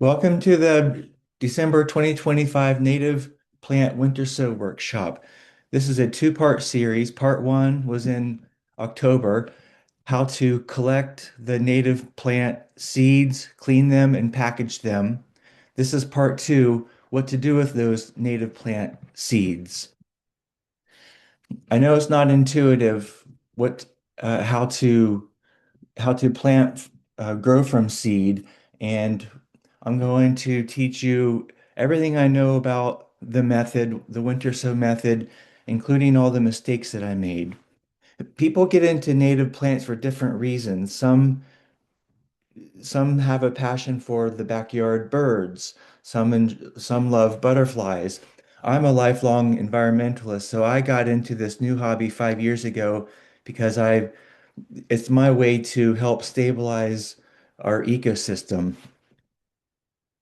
Welcome to the December 2025 Native Plant Winter Sow Workshop. This is a two-part series. Part one was in October, how to collect the native plant seeds, clean them, and package them. This is part two, what to do with those native plant seeds. I know it's not intuitive what how to plant grow from seed, and I'm going to teach you everything I know about the method, the winter sow method, including all the mistakes that I made. People get into native plants for different reasons. Some have a passion for the backyard birds. Some love butterflies. I'm a lifelong environmentalist, so I got into this new hobby 5 years ago because it's my way to help stabilize our ecosystem.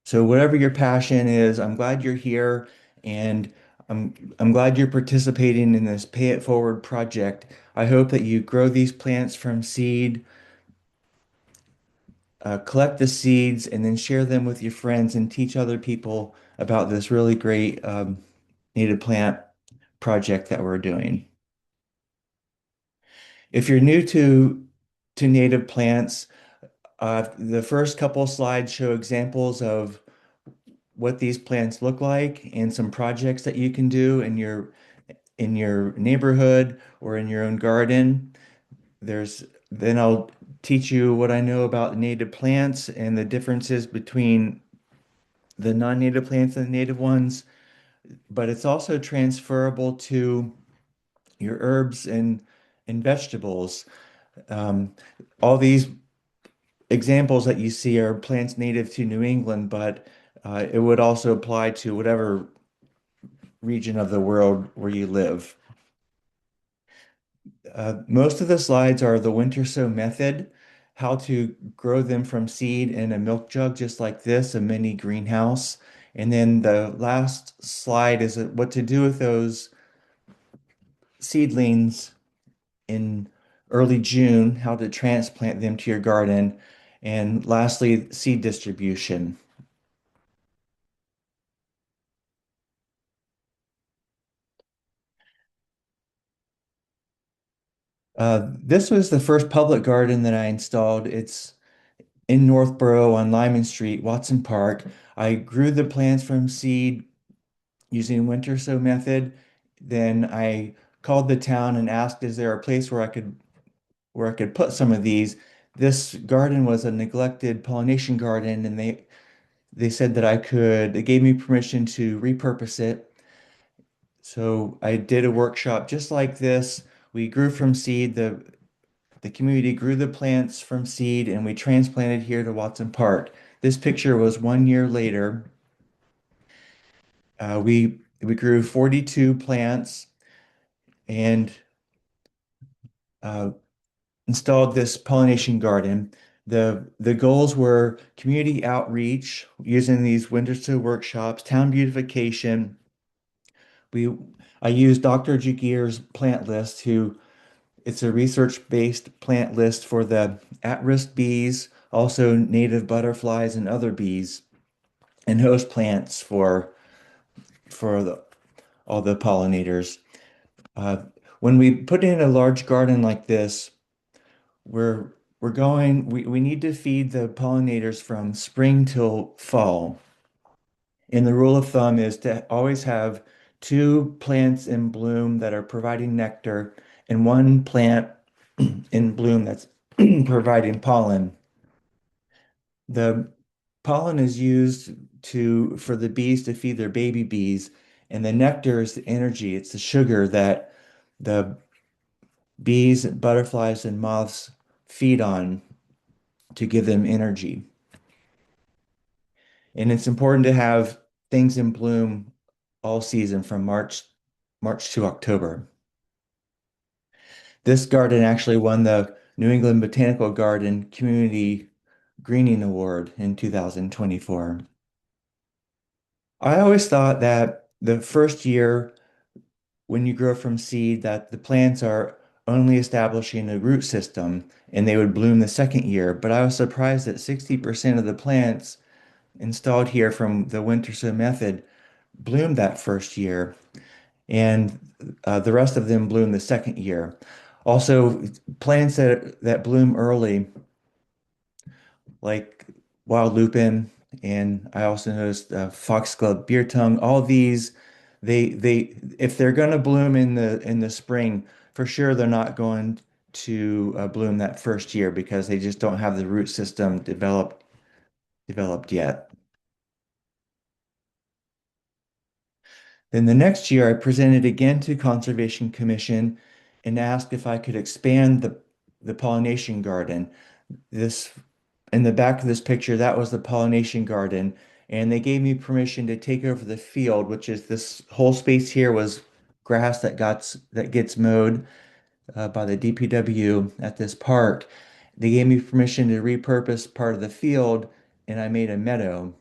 So whatever your passion is, I'm glad you're here, and I'm glad you're participating in this Pay It Forward project. I hope that you grow these plants from seed, collect the seeds, and then share them with your friends and teach other people about this really great native plant project that we're doing. If you're new to native plants, the first couple slides show examples of what these plants look like and some projects that you can do in your neighborhood or in your own garden. Then I'll teach you what I know about native plants and the differences between the non-native plants and the native ones, but it's also transferable to your herbs and vegetables. Um, all these examples that you see are plants native to New England, but it would also apply to whatever region of the world where you live. Most of the slides are the winter sow method, how to grow them from seed in a milk jug just like this, a mini greenhouse. And then the last slide is what to do with those seedlings in early June, how to transplant them to your garden. And lastly, seed distribution. This was the first public garden that I installed. It's in Northborough on Lyman Street, Watson Park. I grew the plants from seed using winter sow method. Then I called the town and asked, is there a place where I could put some of these? This garden was a neglected pollination garden, and they said that I could. They gave me permission to repurpose it. So I did a workshop just like this. We grew from seed. The community grew the plants from seed, and we transplanted here to Watson Park. This picture was 1 year later. We grew 42 plants and uh, installed this pollination garden. The goals were community outreach using these winter sow workshops, town beautification. We I used Dr. Jagir's plant list, who it's a research-based plant list for the at-risk bees, also native butterflies and other bees, and host plants for all the pollinators. Uh, when we put in a large garden like this, we're we need to feed the pollinators from spring till fall. And the rule of thumb is to always have two plants in bloom that are providing nectar and one plant in bloom that's providing pollen. The pollen is used for the bees to feed their baby bees, and the nectar is the energy, it's the sugar that the bees, butterflies, and moths feed on to give them energy. And it's important to have things in bloom all season from March to October. This garden actually won the New England Botanical Garden Community Greening Award in 2024. I always thought that the first year when you grow from seed that the plants are only establishing a root system and they would bloom the second year, but I was surprised that 60% of the plants installed here from the winter sow method bloomed that first year, and the rest of them bloomed the second year. Also, plants that bloom early, like wild lupin, and I also noticed foxglove beer tongue. All these, they if they're going to bloom in the spring, for sure they're not going to bloom that first year because they just don't have the root system developed yet. Then the next year, I presented again to Conservation Commission and asked if I could expand the pollination garden. This in the back of this picture, that was the pollination garden, and they gave me permission to take over the field, which is this whole space here was grass that gets mowed by the DPW at this park. They gave me permission to repurpose part of the field, and I made a meadow.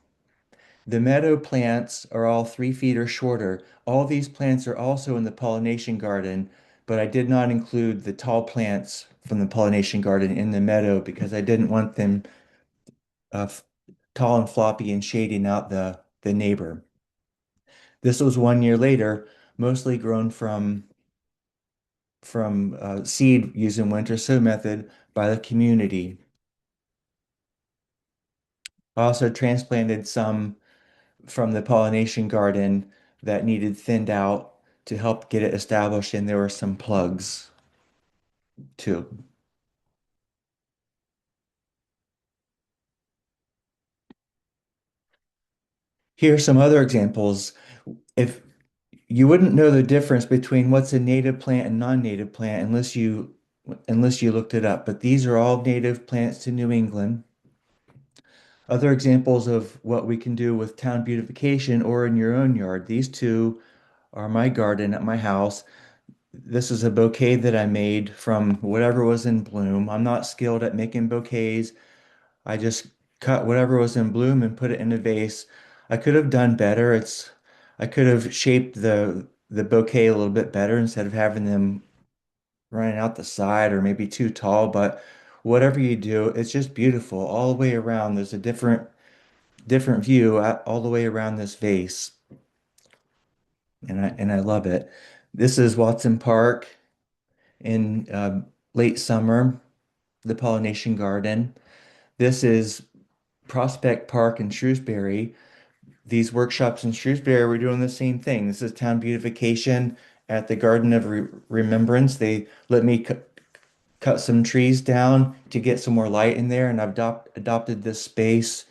The meadow plants are all 3 feet or shorter. All these plants are also in the pollination garden, but I did not include the tall plants from the pollination garden in the meadow because I didn't want them f- tall and floppy and shading out the neighbor. This was 1 year later, mostly grown from seed using winter sow method by the community. I also transplanted some from the pollination garden that needed thinned out to help get it established, and there were some plugs too. Here are some other examples. If you wouldn't know the difference between what's a native plant and non-native plant unless you looked it up, but these are all native plants to New England. Other examples of what we can do with town beautification or in your own yard. These two are my garden at my house. This is a bouquet that I made from whatever was in bloom. I'm not skilled at making bouquets. I just cut whatever was in bloom and put it in a vase. I could have done better. I could have shaped the bouquet a little bit better instead of having them running out the side or maybe too tall, but whatever you do, it's just beautiful all the way around. There's a different view all the way around this vase, and I love it. This is Watson Park in late summer, the pollination garden. This is Prospect Park in Shrewsbury. These workshops in Shrewsbury were doing the same thing. This is town beautification at the Garden of Remembrance. They let me cut some trees down to get some more light in there, and I've adopted this space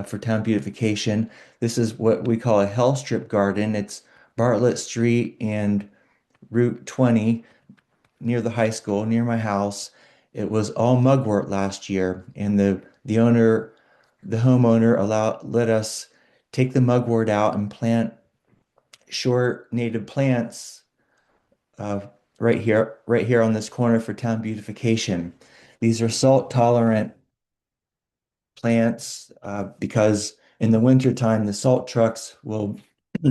for town beautification. This is what we call a hell strip garden. It's Bartlett Street and Route 20 near the high school, near my house. It was all mugwort last year, and the homeowner let us take the mugwort out and plant short native plants uh, right here on this corner for town beautification. These are salt tolerant plants because in the wintertime, the salt trucks will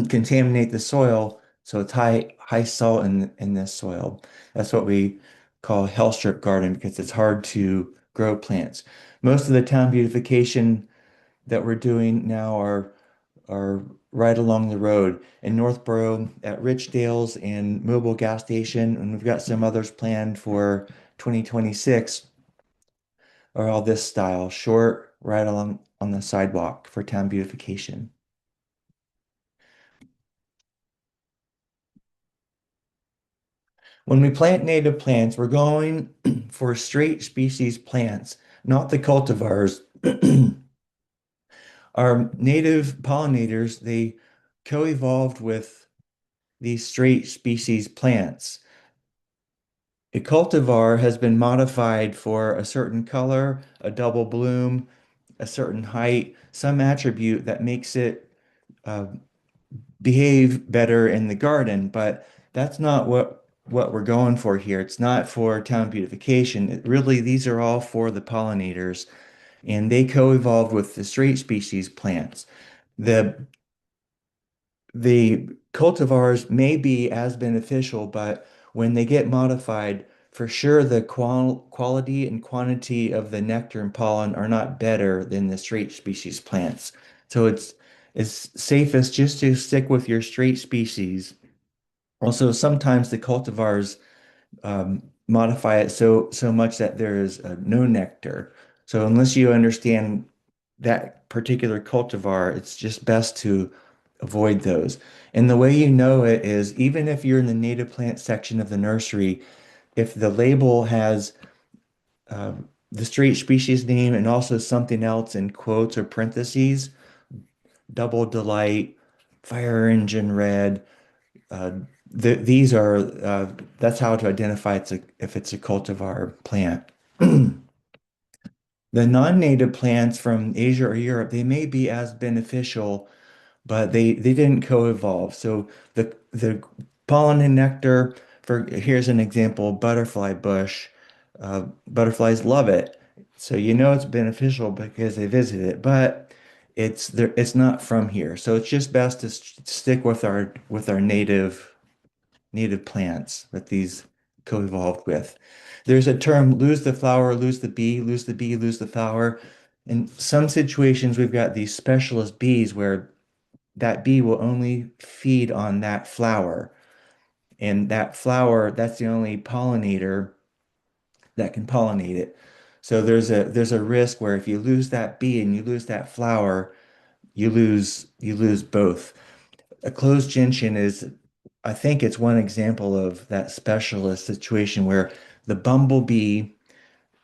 contaminate the soil. So it's high salt in this soil. That's what we call a hell strip garden because it's hard to grow plants. Most of the town beautification that we're doing now are right along the road in Northborough at Richdale's and Mobile Gas Station, and we've got some others planned for 2026 are all this style, short, right along on the sidewalk for town beautification. When we plant native plants, we're going for straight species plants, not the cultivars. Our native pollinators, they co-evolved with these straight species plants. A cultivar has been modified for a certain color, a double bloom, a certain height, some attribute that makes it uh, behave better in the garden, but that's not what we're going for here. It's not for town beautification. Really, these are all for the pollinators, and they co-evolved with the straight species plants. The the cultivars may be as beneficial, but when they get modified for sure the quality and quantity of the nectar and pollen are not better than the straight species plants. So it's safest just to stick with your straight species. Also, sometimes the cultivars modify it so much that there is no nectar. So unless you understand that particular cultivar, it's just best to avoid those. And the way you know it is even if you're in the native plant section of the nursery, if the label has uh, the straight species name and also something else in quotes or parentheses, double delight, fire engine red, uh, these are that's how to identify if it's a cultivar plant. The non-native plants from Asia or Europe, they may be as beneficial, but they didn't co-evolve. So the pollen and nectar for here's an example, butterfly bush. Butterflies love it. So you know it's beneficial because they visit it, but it's not from here. So it's just best to stick with our native plants that these co-evolved with. There's a term, lose the flower, lose the bee, lose the bee, lose the flower. In some situations, we've got these specialist bees where that bee will only feed on that flower. And that flower, that's the only pollinator that can pollinate it. So there's a risk where if you lose that bee and you lose that flower, you lose both. A closed gentian is, I think it's one example of that specialist situation where the bumblebee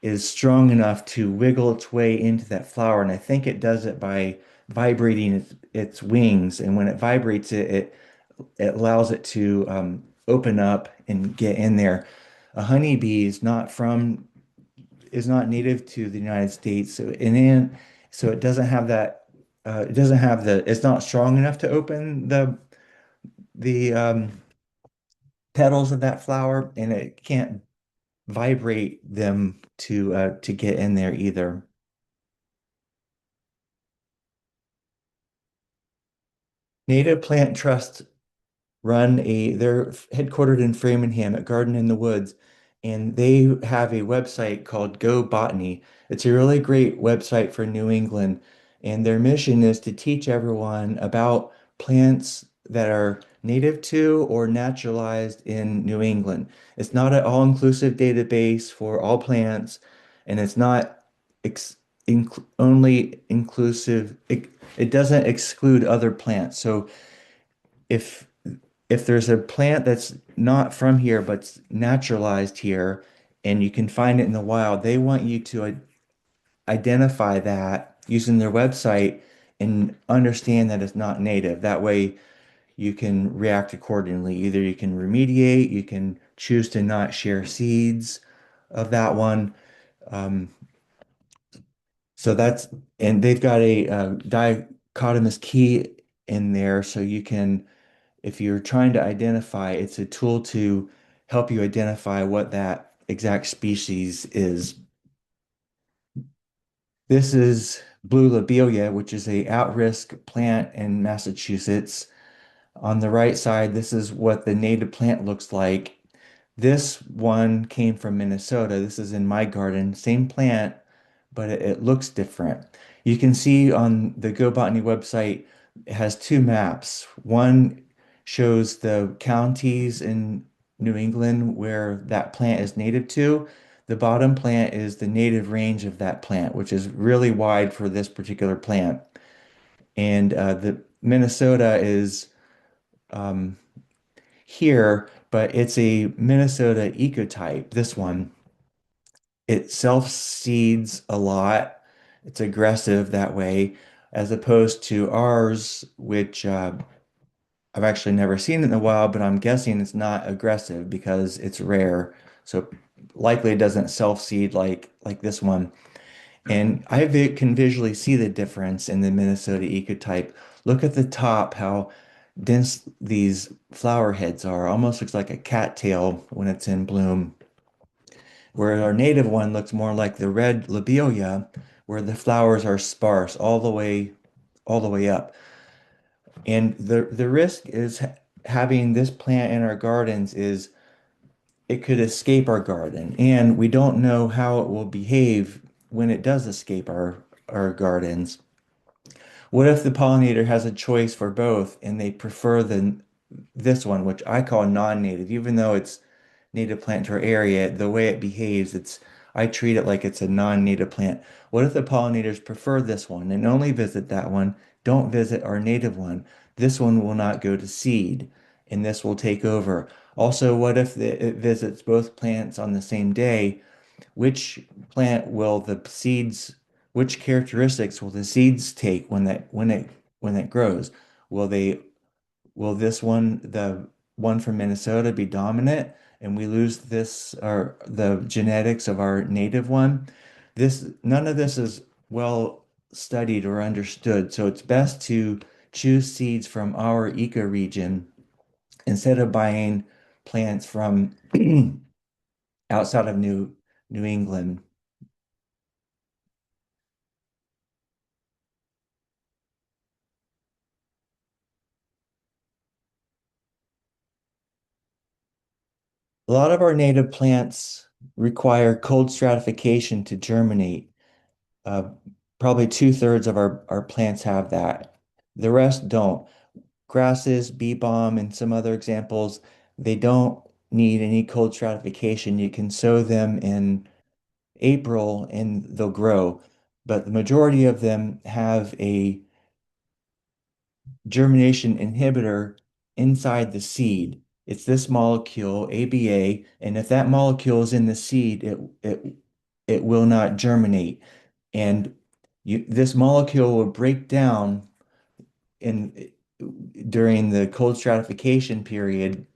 is strong enough to wiggle its way into that flower. And I think it does it by vibrating its wings. And when it vibrates it allows it to open up and get in there. A honeybee is not native to the United States. So it doesn't have that, it doesn't have it's not strong enough to open the petals of that flower, and it can't vibrate them to get in there either. Native Plant Trust they're headquartered in Framingham at Garden in the Woods, and they have a website called Go Botany. It's a really great website for New England, and their mission is to teach everyone about plants that are native to or naturalized in New England. It's not an all-inclusive database for all plants, and it's not only inclusive. It doesn't exclude other plants. So if if there's a plant that's not from here but's naturalized here and you can find it in the wild, they want you to identify that using their website and understand that it's not native. That way you can react accordingly. Either you can remediate, you can choose to not share seeds of that one. Um, so that's, and they've got a dichotomous key in there so you can if you're trying to identify, it's a tool to help you identify what that exact species is. This is blue lobelia, which is a at-risk plant in Massachusetts. On the right side, this is what the native plant looks like. This one came from Minnesota. This is in my garden, same plant, but it looks different. You can see on the Go Botany website, it has two maps. One shows the counties in New England where that plant is native to. The bottom plant is the native range of that plant, which is really wide for this particular plant. And the Minnesota is um, here, but it's a Minnesota ecotype, this one. It self-seeds a lot. It's aggressive that way, as opposed to ours, which I've actually never seen in the wild, but I'm guessing it's not aggressive because it's rare. So likely it doesn't self-seed like this one. And can visually see the difference in the Minnesota ecotype. Look at the top, how dense these flower heads are. Almost looks like a cattail when it's in bloom. Where our native one looks more like the red lobelia, where the flowers are sparse all the way up. And the risk is having this plant in our gardens is it could escape our garden, and we don't know how it will behave when it does escape our gardens. What if the pollinator has a choice for both and they prefer this one, which I call non-native, even though it's native plant to our area, the way it behaves, I treat it like it's a non-native plant. What if the pollinators prefer this one and only visit that one, don't visit our native one? This one will not go to seed, and this will take over. Also, what if it visits both plants on the same day? Which plant will the seeds, which characteristics will the seeds take when it grows? Will they will this one, the one from Minnesota, be dominant and we lose this or the genetics of our native one? None of this is well studied or understood, so it's best to choose seeds from our ecoregion instead of buying plants from outside of New England. A lot of our native plants require cold stratification to germinate. Uh, Probably two-thirds of our plants have that. The rest don't. Grasses, bee balm, and some other examples, they don't need any cold stratification. You can sow them in April and they'll grow. But the majority of them have a germination inhibitor inside the seed. It's this molecule, ABA, and if that molecule is in the seed, it will not germinate. And this molecule will break down in during the cold stratification period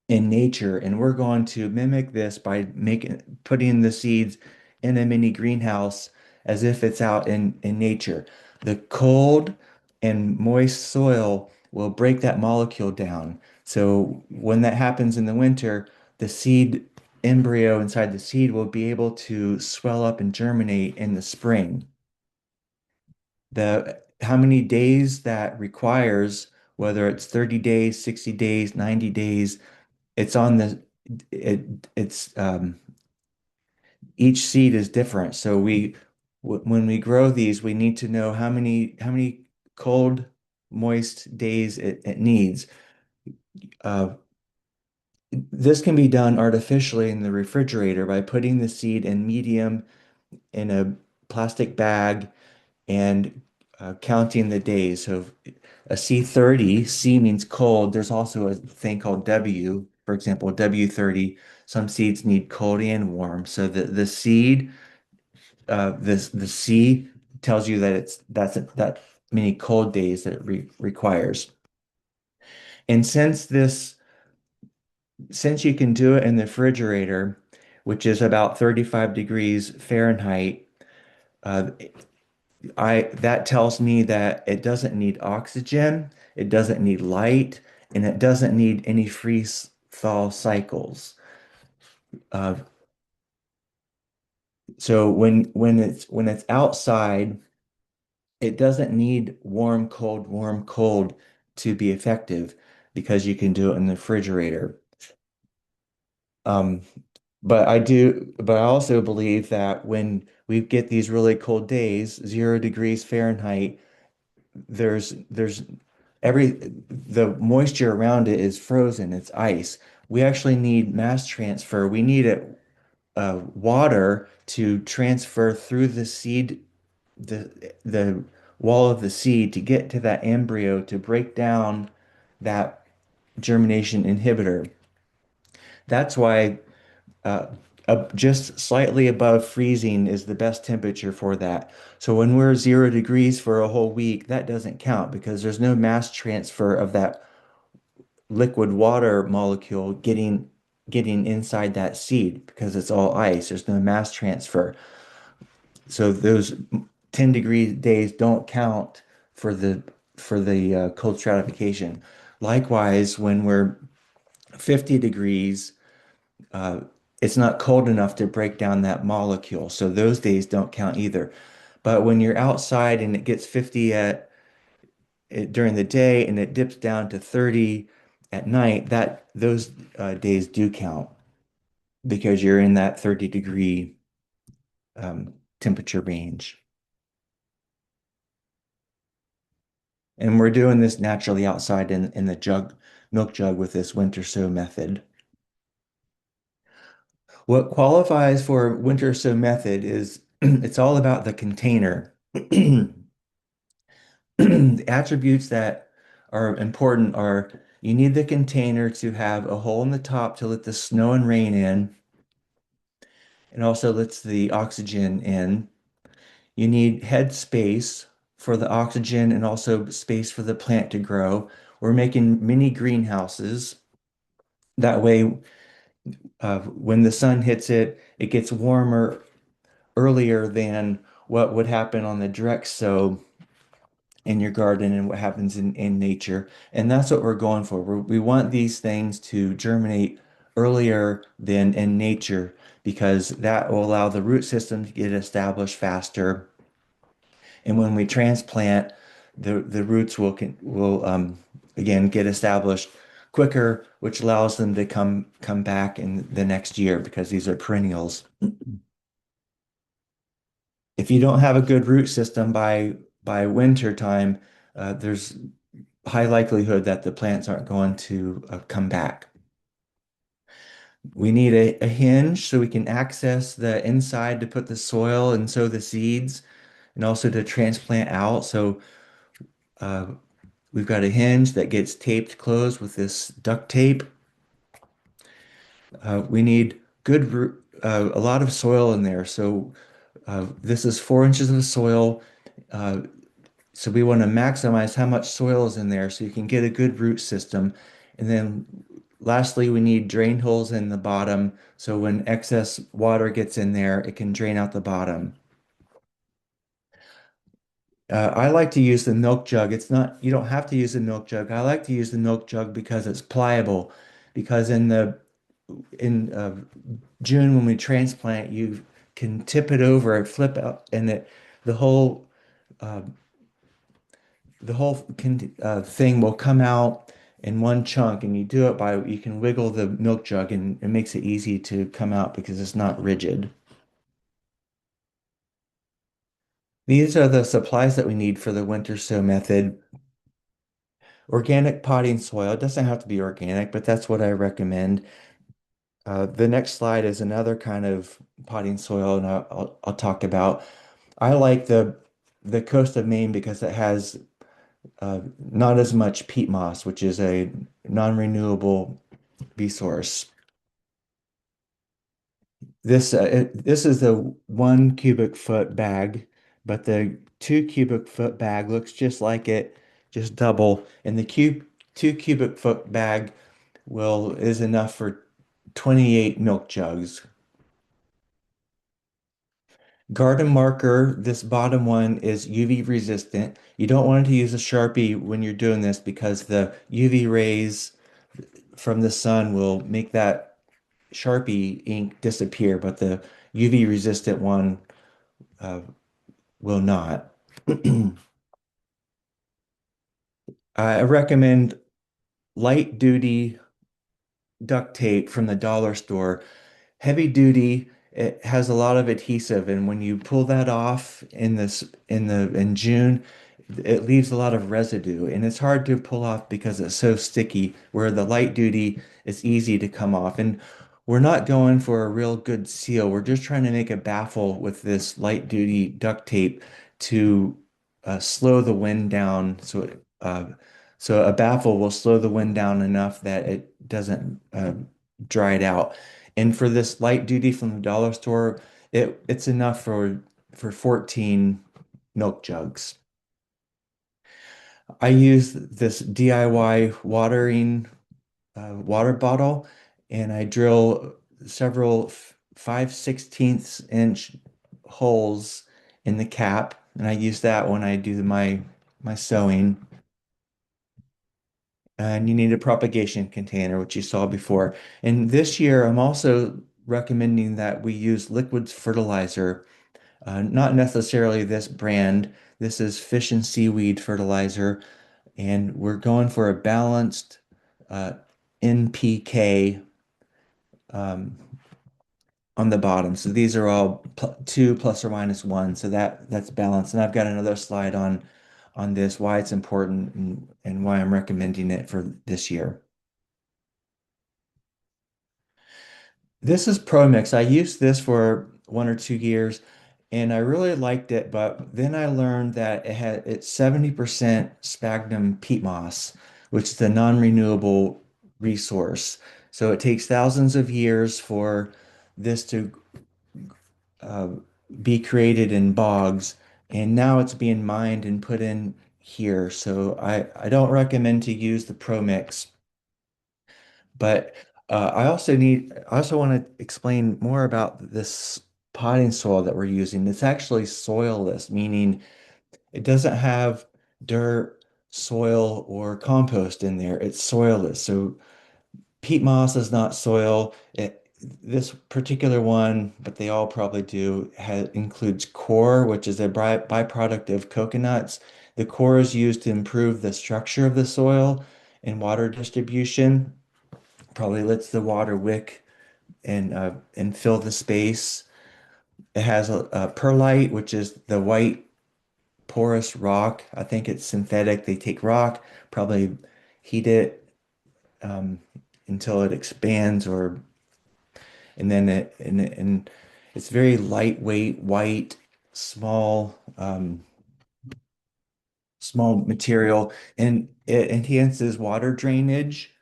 in nature, and we're going to mimic this by making putting the seeds in a mini greenhouse as if it's out in nature. The cold and moist soil will break that molecule down. So when that happens in the winter, the seed embryo inside the seed will be able to swell up and germinate in the spring. The how many days that requires, whether it's 30 days, 60 days, 90 days, it's on the it's each seed is different. So when we grow these, we need to know how many cold, moist days it needs. Uh, this can be done artificially in the refrigerator by putting the seed in medium in a plastic bag and counting the days. So a C30, C means cold. There's also a thing called W, for example, W30. Some seeds need cold and warm. So the seed, the C tells you that that many cold days that it requires. And since you can do it in the refrigerator, which is about 35 degrees Fahrenheit, uh, I that tells me that it doesn't need oxygen, it doesn't need light, and it doesn't need any freeze thaw cycles. Uh, so when it's outside, it doesn't need warm, cold to be effective because you can do it in the refrigerator. Um, but I also believe that when we get these really cold days, 0 degrees Fahrenheit, there's every the moisture around it is frozen, it's ice. We actually need mass transfer. We need water to transfer through the wall of the seed to get to that embryo to break down that germination inhibitor. That's why just slightly above freezing is the best temperature for that. So when we're 0 degrees for a whole week, that doesn't count because there's no mass transfer of that liquid water molecule getting inside that seed because it's all ice. There's no mass transfer. So those 10-degree days don't count for the cold stratification. Likewise, when we're 50 degrees, uh, it's not cold enough to break down that molecule. So those days don't count either. But when you're outside and it gets 50 during the day and it dips down to 30 at night, that those days do count. because you're in that 30-degree temperature range. And we're doing this naturally outside in the milk jug with this winter sow method. What qualifies for winter sow method is it's all about the container. The attributes that are important are you need the container to have a hole in the top to let the snow and rain in, and also lets the oxygen in. You need head space for the oxygen and also space for the plant to grow. We're making mini greenhouses. That way, when the sun hits it, it gets warmer earlier than what would happen on the direct sow in your garden and what happens in nature. And that's what we're going for. We want these things to germinate earlier than in nature because that will allow the root system to get established faster. And when we transplant, the roots will again get established quicker, which allows them to come back in the next year because these are perennials. If you don't have a good root system by winter time, there's high likelihood that the plants aren't going to come back. We need a hinge so we can access the inside to put the soil and sow the seeds and also to transplant out. So uh, we've got a hinge that gets taped closed with this duct tape. We need a lot of soil in there. So this is 4 inches of soil. Uh, So we want to maximize how much soil is in there so you can get a good root system. And then lastly, we need drain holes in the bottom. So when excess water gets in there, it can drain out the bottom. I like to use the milk jug. It's not, you don't have to use the milk jug. I like to use the milk jug because it's pliable. Because in June when we transplant, you can tip it over and flip out, and the whole uh, thing will come out in one chunk, and you do it by you can wiggle the milk jug, and it makes it easy to come out because it's not rigid. These are the supplies that we need for the winter sow method. Organic potting soil. It doesn't have to be organic, but that's what I recommend. The next slide is another kind of potting soil, and I'll talk about. I like the coast of Maine because it has not as much peat moss, which is a non-renewable resource. This is the 1 cubic foot bag, but the 2 cubic foot bag looks just like it, just double. And the 2 cubic foot bag will is enough for 28 milk jugs. Garden marker, this bottom one is UV resistant. You don't want to use a Sharpie when you're doing this because the UV rays from the sun will make that Sharpie ink disappear, but the UV resistant one uh, will not. I recommend light duty duct tape from the dollar store. Heavy duty, it has a lot of adhesive, and when you pull that off in June, it leaves a lot of residue, and it's hard to pull off because it's so sticky. Where the light duty is easy to come off, and we're not going for a real good seal. We're just trying to make a baffle with this light duty duct tape to slow the wind down. So a baffle will slow the wind down enough that it doesn't dry it out. And for this light duty from the dollar store, it's enough for 14 milk jugs. I use this DIY water bottle, and I drill several 5/16 inch holes in the cap, and I use that when I do my sewing. And you need a propagation container, which you saw before. And this year, I'm also recommending that we use liquid fertilizer, not necessarily this brand. This is fish and seaweed fertilizer, and we're going for a balanced uh, NPK. Um, on the bottom. So these are all two plus or minus one. So that's balanced. And I've got another slide on this, why it's important and why I'm recommending it for this year. This is Pro Mix. I used this for 1 or 2 years and I really liked it, but then I learned that it's 70% sphagnum peat moss, which is a non-renewable resource. So it takes thousands of years for this to uh, be created in bogs, and now it's being mined and put in here. So I don't recommend to use the Pro Mix, but I also want to explain more about this potting soil that we're using. It's actually soilless, meaning it doesn't have dirt, soil, or compost in there. It's soilless. So peat moss is not soil. This particular one, but they all probably do, includes coir, which is a byproduct of coconuts. The coir is used to improve the structure of the soil and water distribution. Probably lets the water wick and fill the space. It has a perlite, which is the white porous rock. I think it's synthetic. They take rock, probably heat it um, until it expands or and then and it's very lightweight, white, small, small material, and it enhances water drainage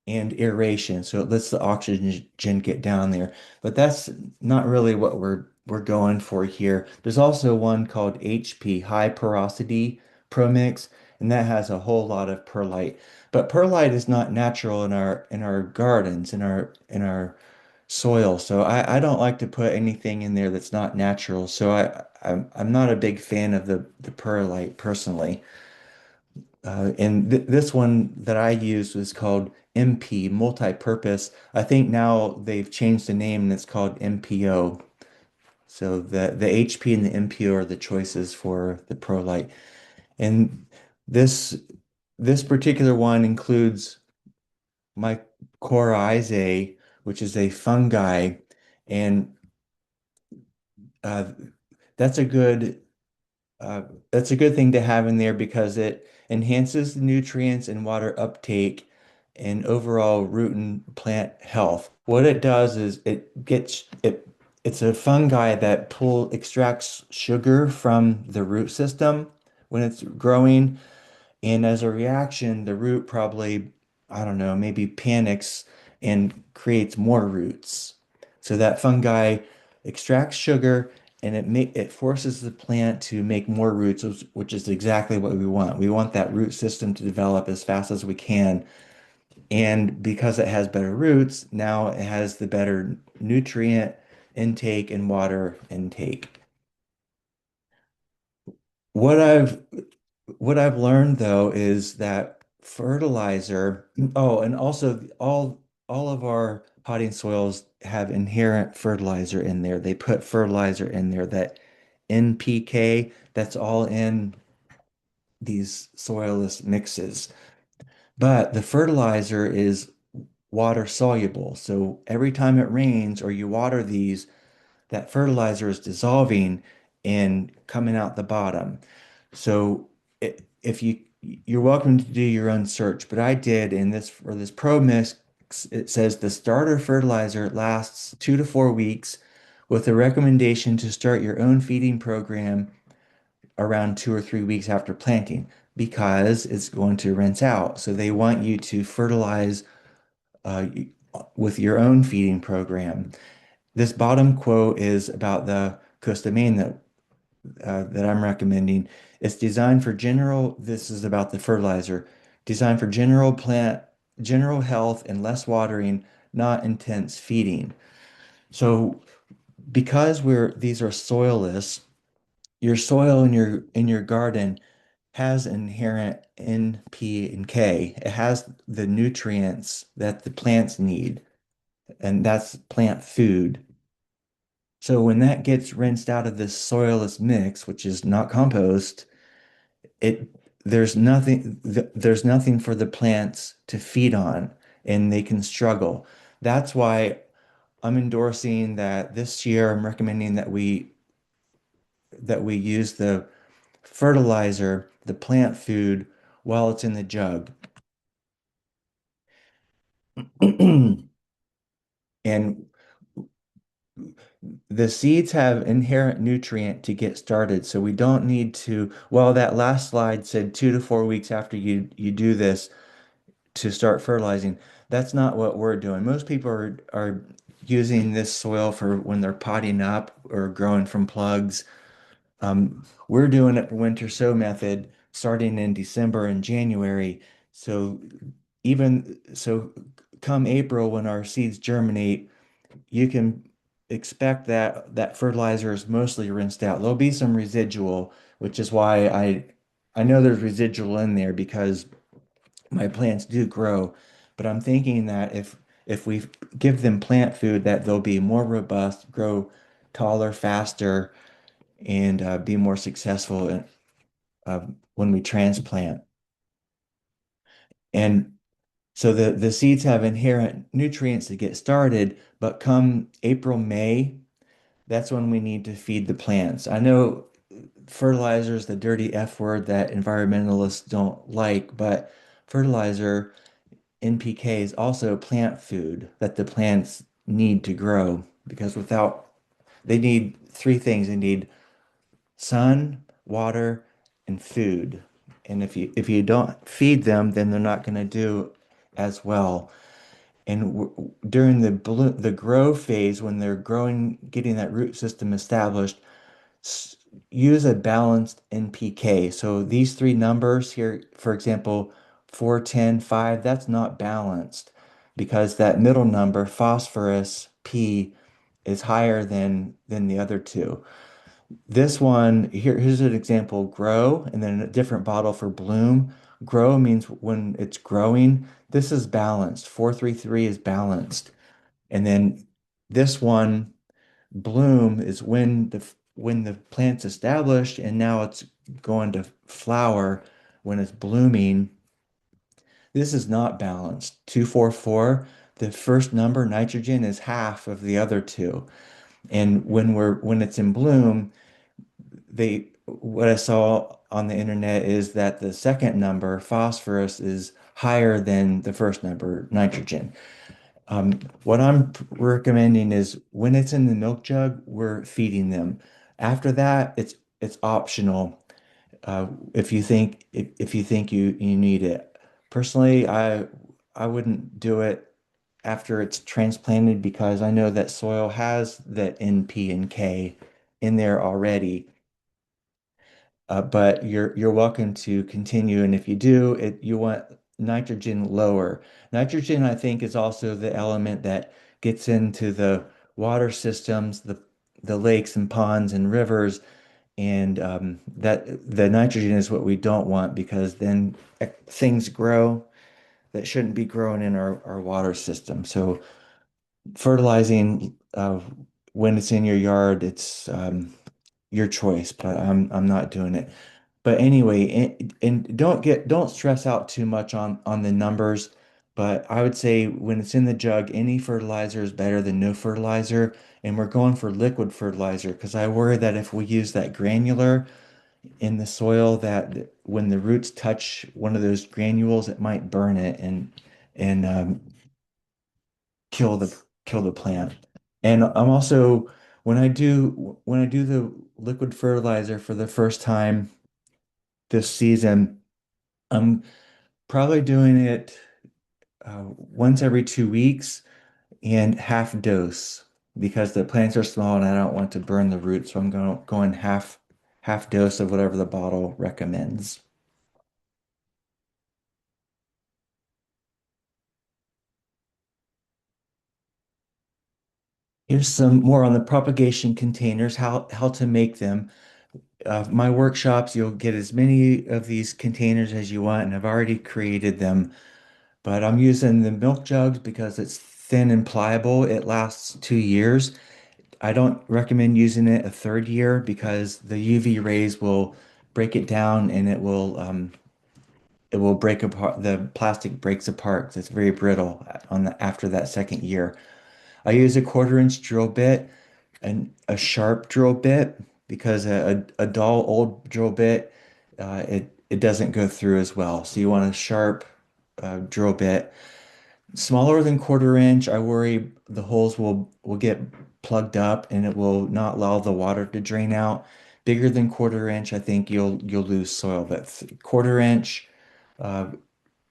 and aeration, so it lets the oxygen get down there. But that's not really what we're going for here. There's also one called HP, high porosity Pro-Mix, and that has a whole lot of perlite. But perlite is not natural in our gardens, in our soil. So I don't like to put anything in there that's not natural. So I'm not a big fan of the perlite personally. And th this one that I used was called MP, multi-purpose. I think now they've changed the name and it's called MPO. So the HP and the MPO are the choices for the perlite. And this this particular one includes mycorrhizae, which is a fungi, and uh, that's a good Uh, that's a good thing to have in there because it enhances the nutrients and water uptake and overall root and plant health. What it does is it's a fungi that extracts sugar from the root system when it's growing, and as a reaction, the root probably, I don't know, maybe panics and creates more roots. So that fungi extracts sugar and it forces the plant to make more roots, which is exactly what we want. We want that root system to develop as fast as we can. And because it has better roots, now it has the better nutrient intake and water intake. What I've What I've learned though is that fertilizer, oh, and also all of our potting soils have inherent fertilizer in there. They put fertilizer in there, that NPK, that's all in these soilless mixes. But the fertilizer is water soluble. So every time it rains or you water these, that fertilizer is dissolving and coming out the bottom. So if you're welcome to do your own search, but I did in this for this Pro Mix, it says the starter fertilizer lasts 2 to 4 weeks with a recommendation to start your own feeding program around 2 or 3 weeks after planting because it's going to rinse out. So they want you to fertilize uh, with your own feeding program. This bottom quote is about the Costa Maine that I'm recommending. It's designed for this is about the fertilizer, designed for general health and less watering, not intense feeding. So because these are soilless, your soil in your garden has inherent N, P, and K. It has the nutrients that the plants need, and that's plant food. So when that gets rinsed out of this soilless mix, which is not compost, it there's nothing for the plants to feed on and they can struggle. That's why I'm endorsing that this year. I'm recommending that we use the fertilizer, the plant food, while it's in the jug. And the seeds have inherent nutrient to get started, so we don't need to, well, that last slide said 2 to 4 weeks after you do this to start fertilizing. That's not what we're doing. Most people are using this soil for when they're potting up or growing from plugs. We're doing it the winter sow method starting in December and January. So even so, come April when our seeds germinate, you can expect that that fertilizer is mostly rinsed out. There'll be some residual, which is why I know there's residual in there because my plants do grow, but I'm thinking that if we give them plant food, that they'll be more robust, grow taller, faster, and be more successful uh, when we transplant. And so the seeds have inherent nutrients to get started, but come April, May, that's when we need to feed the plants. I know fertilizer is the dirty F word that environmentalists don't like, but fertilizer, NPK, is also plant food that the plants need to grow because without, they need three things. They need sun, water, and food. And if you don't feed them, then they're not going to do as well. And during the grow phase, when they're growing, getting that root system established, use a balanced NPK. So these three numbers here, for example, 4, 10, 5, that's not balanced because that middle number, phosphorus, P, is higher than the other two. This one, here's an example, grow, and then a different bottle for bloom. Grow means when it's growing. This is balanced. 433 is balanced. And then this one, bloom, is when the plant's established and now it's going to flower when it's blooming. This is not balanced. 244, the first number, nitrogen, is half of the other two. And when it's in bloom, what I saw on the internet is that the second number, phosphorus, is higher than the first number, nitrogen. What I'm recommending is when it's in the milk jug, we're feeding them. After that, it's optional. If you think you need it. Personally, I wouldn't do it after it's transplanted because I know that soil has that NP and K in there already. But you're welcome to continue, and if you do, you want nitrogen lower. Nitrogen, I think, is also the element that gets into the water systems, the lakes and ponds and rivers, and that the nitrogen is what we don't want because then things grow that shouldn't be growing in our water system. So fertilizing when it's in your yard, it's your choice, but I'm not doing it. But anyway, and don't stress out too much on the numbers. But I would say when it's in the jug, any fertilizer is better than no fertilizer. And we're going for liquid fertilizer because I worry that if we use that granular in the soil, that when the roots touch one of those granules, it might burn it and kill the plant. And I'm also when I do the liquid fertilizer for the first time this season, I'm probably doing it once every 2 weeks and half dose because the plants are small and I don't want to burn the roots. So I'm going half dose of whatever the bottle recommends. Here's some more on the propagation containers, how to make them. My workshops, you'll get as many of these containers as you want, and I've already created them. But I'm using the milk jugs because it's thin and pliable. It lasts 2 years. I don't recommend using it a third year because the UV rays will break it down and it will break apart. The plastic breaks apart 'cause it's very brittle on the after that second year. I use a 1/4 inch drill bit and a sharp drill bit because a dull old drill bit, it doesn't go through as well. So you want a sharp drill bit. Smaller than 1/4 inch, I worry the holes will get plugged up and it will not allow the water to drain out. Bigger than 1/4 inch, I think you'll lose soil. But 1/4 inch uh,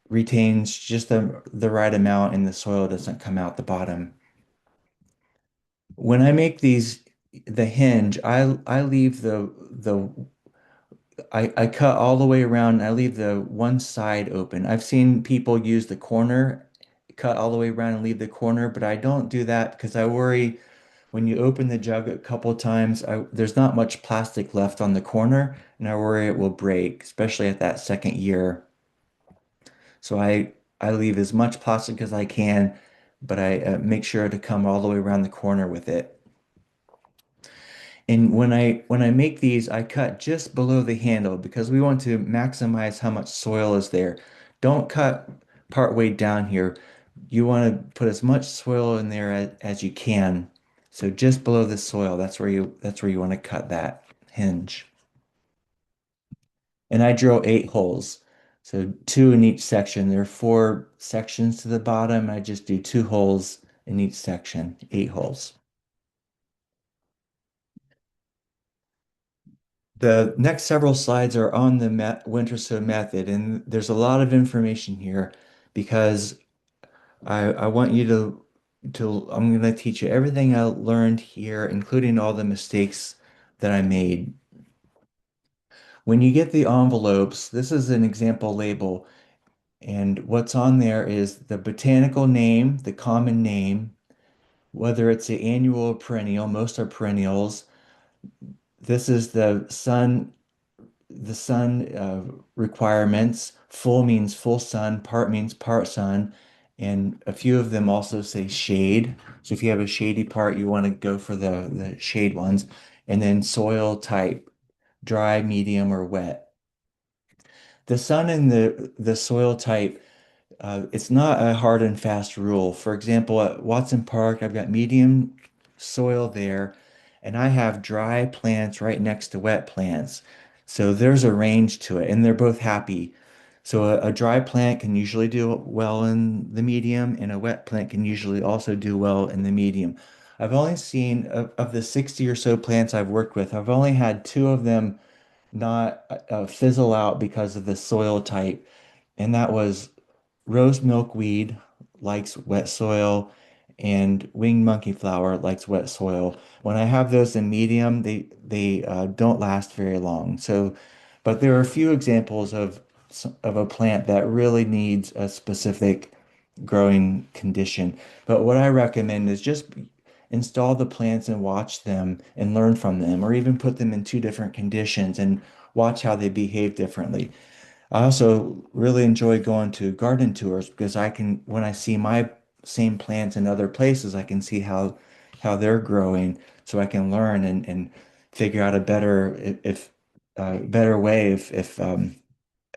retains just the right amount and the soil doesn't come out the bottom. When I make the hinge, I leave I cut all the way around. I leave the one side open. I've seen people use the corner, cut all the way around and leave the corner, but I don't do that because I worry when you open the jug a couple of times, there's not much plastic left on the corner, and I worry it will break, especially at that second year. So I leave as much plastic as I can, but I make sure to come all the way around the corner with it. And when I make these, I cut just below the handle because we want to maximize how much soil is there. Don't cut part way down here. You want to put as much soil in there as you can. So just below the soil, that's where you want to cut that hinge. And I drill 8 holes. So two in each section. There are 4 sections to the bottom. I just do 2 holes in each section, 8 holes. The next several slides are on the winter sow method, and there's a lot of information here because I want you I'm going to teach you everything I learned here, including all the mistakes that I made. When you get the envelopes, this is an example label, and what's on there is the botanical name, the common name, whether it's the annual or perennial, most are perennials. This is the sun requirements. Full means full sun, part means part sun, and a few of them also say shade. So if you have a shady part, you want to go for the shade ones. And then soil type, dry, medium, or wet. The sun and the soil type, it's not a hard and fast rule. For example, at Watson Park, I've got medium soil there, and I have dry plants right next to wet plants. So there's a range to it, and they're both happy. So a dry plant can usually do well in the medium, and a wet plant can usually also do well in the medium. I've only seen of the 60 or so plants I've worked with, I've only had two of them not fizzle out because of the soil type, and that was rose milkweed likes wet soil, and winged monkey flower likes wet soil. When I have those in medium, they don't last very long. So, but there are a few examples of a plant that really needs a specific growing condition. But what I recommend is just install the plants and watch them and learn from them, or even put them in two different conditions and watch how they behave differently. I also really enjoy going to garden tours because when I see my same plants in other places, I can see how they're growing, so I can learn and figure out a better way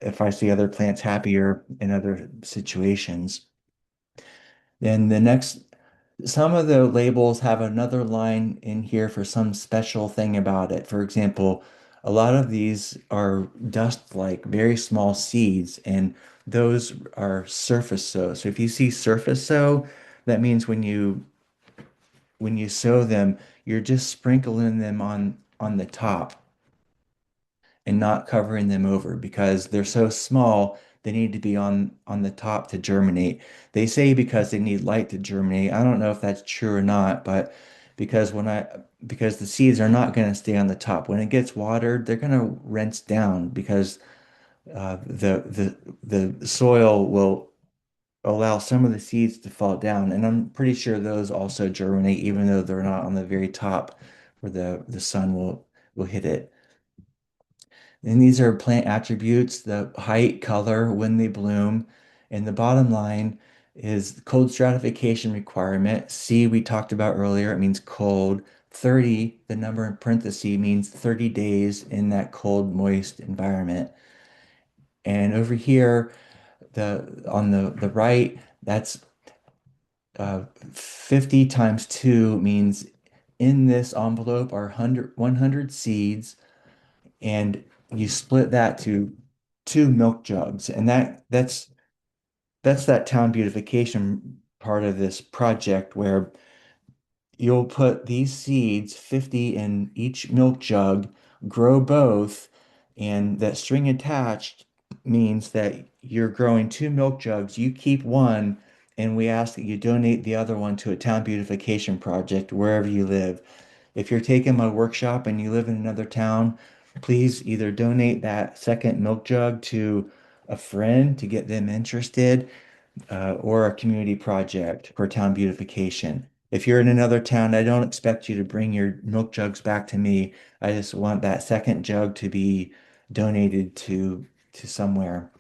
if I see other plants happier in other situations. Then some of the labels have another line in here for some special thing about it. For example, a lot of these are dust-like, very small seeds, and those are surface sow. So if you see surface sow, that means when you sow them, you're just sprinkling them on the top and not covering them over because they're so small, they need to be on the top to germinate. They say because they need light to germinate. I don't know if that's true or not, but because because the seeds are not going to stay on the top. When it gets watered, they're going to rinse down because the soil will allow some of the seeds to fall down, and I'm pretty sure those also germinate, even though they're not on the very top where the sun will hit it. And these are plant attributes, the height, color, when they bloom. And the bottom line is cold stratification requirement. C, we talked about earlier, it means cold. 30, the number in parentheses, means 30 days in that cold, moist environment. And over here, on the right, that's uh, 50 times 2 means in this envelope are 100 seeds, and you split that to 2 milk jugs. And that's that town beautification part of this project where you'll put these seeds, 50 in each milk jug, grow both, and that string attached means that you're growing 2 milk jugs. You keep one, and we ask that you donate the other one to a town beautification project wherever you live. If you're taking my workshop and you live in another town, please either donate that second milk jug to a friend to get them interested, or a community project for town beautification. If you're in another town, I don't expect you to bring your milk jugs back to me. I just want that second jug to be donated to somewhere.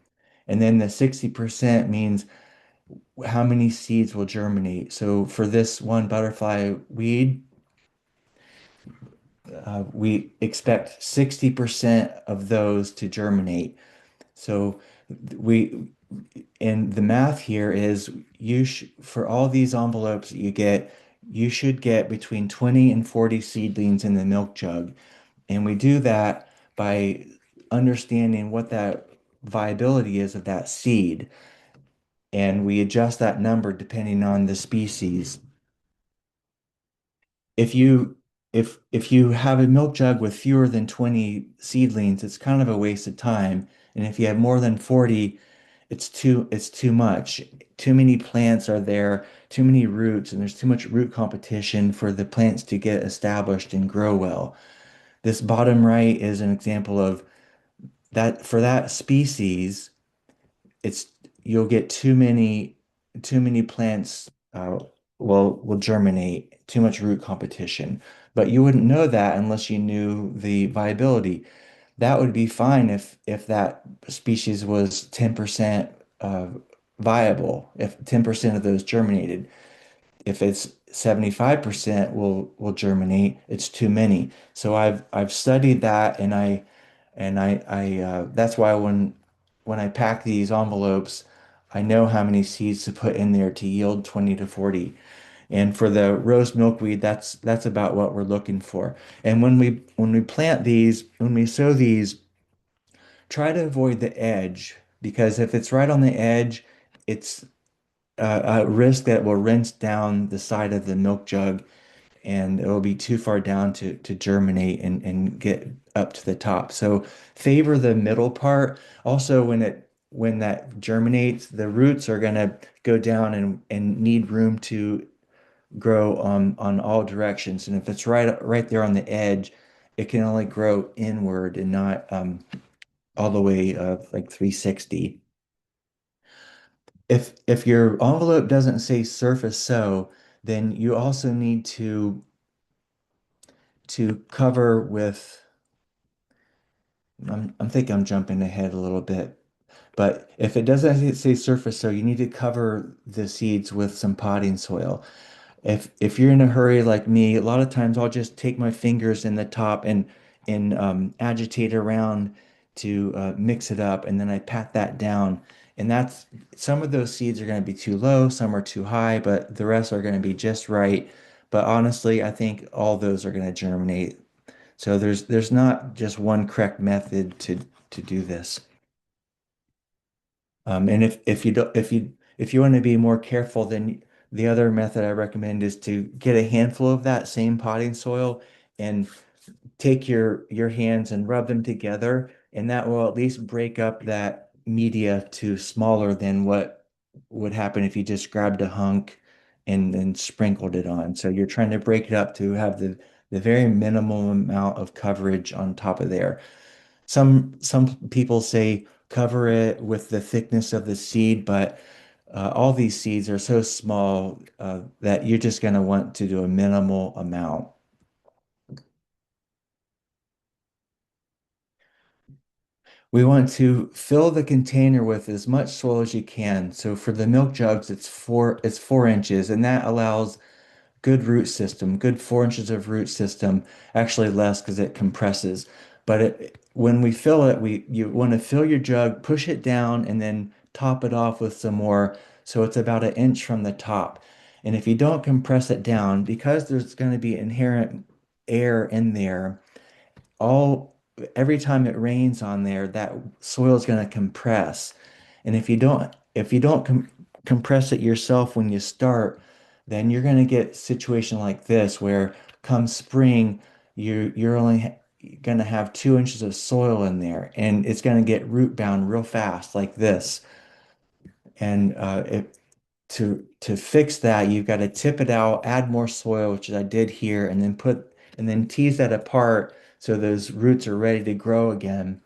And then the 60% means how many seeds will germinate. So for this one butterfly weed, we expect 60% of those to germinate. So we and the math here is for all these envelopes that you get, you should get between 20 and 40 seedlings in the milk jug. And we do that by understanding what that viability is of that seed. And we adjust that number depending on the species. If you if you have a milk jug with fewer than 20 seedlings, it's kind of a waste of time. And if you have more than 40, it's too much. Too many plants are there, too many roots, and there's too much root competition for the plants to get established and grow well. This bottom right is an example of that. For that species, it's you'll get too many plants will germinate, too much root competition. But you wouldn't know that unless you knew the viability. That would be fine if that species was 10% viable, if 10% of those germinated. If it's 75% will germinate, it's too many. So I've studied that, and I that's why when I pack these envelopes, I know how many seeds to put in there to yield 20 to 40. And for the rose milkweed, that's about what we're looking for. And when we plant these, when we sow these, try to avoid the edge, because if it's right on the edge, it's a risk that it will rinse down the side of the milk jug, and it will be too far down to germinate and get up to the top. So favor the middle part. Also, when that germinates, the roots are gonna go down and need room to grow on all directions. And if it's right there on the edge, it can only grow inward and not all the way like 360. If your envelope doesn't say surface sow, then you also need to cover with, I'm thinking I'm jumping ahead a little bit, but if it doesn't say surface sow, you need to cover the seeds with some potting soil. If you're in a hurry like me, a lot of times I'll just take my fingers in the top and agitate around to mix it up, and then I pat that down. And that's some of those seeds are going to be too low, some are too high, but the rest are going to be just right. But honestly, I think all those are going to germinate. So there's not just one correct method to do this. And if you don't if you want to be more careful, then the other method I recommend is to get a handful of that same potting soil and take your hands and rub them together, and that will at least break up that media to smaller than what would happen if you just grabbed a hunk and sprinkled it on. So you're trying to break it up to have the very minimal amount of coverage on top of there. Some people say cover it with the thickness of the seed, but all these seeds are so small that you're just going to want to do a minimal amount. We want to fill the container with as much soil as you can. So for the milk jugs, it's 4 inches, and that allows good root system, good 4 inches of root system, actually less because it compresses. But when we fill it, you want to fill your jug, push it down, and then top it off with some more. So it's about an inch from the top. And if you don't compress it down, because there's going to be inherent air in there, all every time it rains on there, that soil is going to compress. And if you don't compress it yourself when you start, then you're going to get a situation like this where come spring, you're only going to have 2 inches of soil in there, and it's going to get root bound real fast like this. And to fix that, you've got to tip it out, add more soil, which I did here, and then tease that apart so those roots are ready to grow again,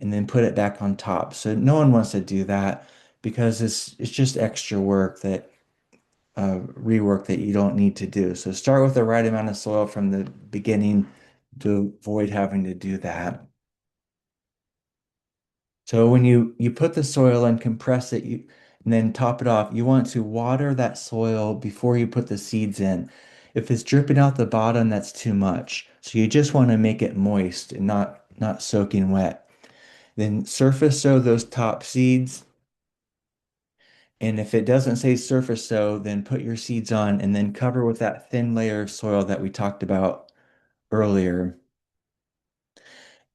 and then put it back on top. So no one wants to do that because it's just extra work that rework that you don't need to do. So start with the right amount of soil from the beginning to avoid having to do that. So when you put the soil and compress it, and then top it off, you want to water that soil before you put the seeds in. If it's dripping out the bottom, that's too much. So you just want to make it moist and not soaking wet. Then surface sow those top seeds. And if it doesn't say surface sow, then put your seeds on and then cover with that thin layer of soil that we talked about earlier.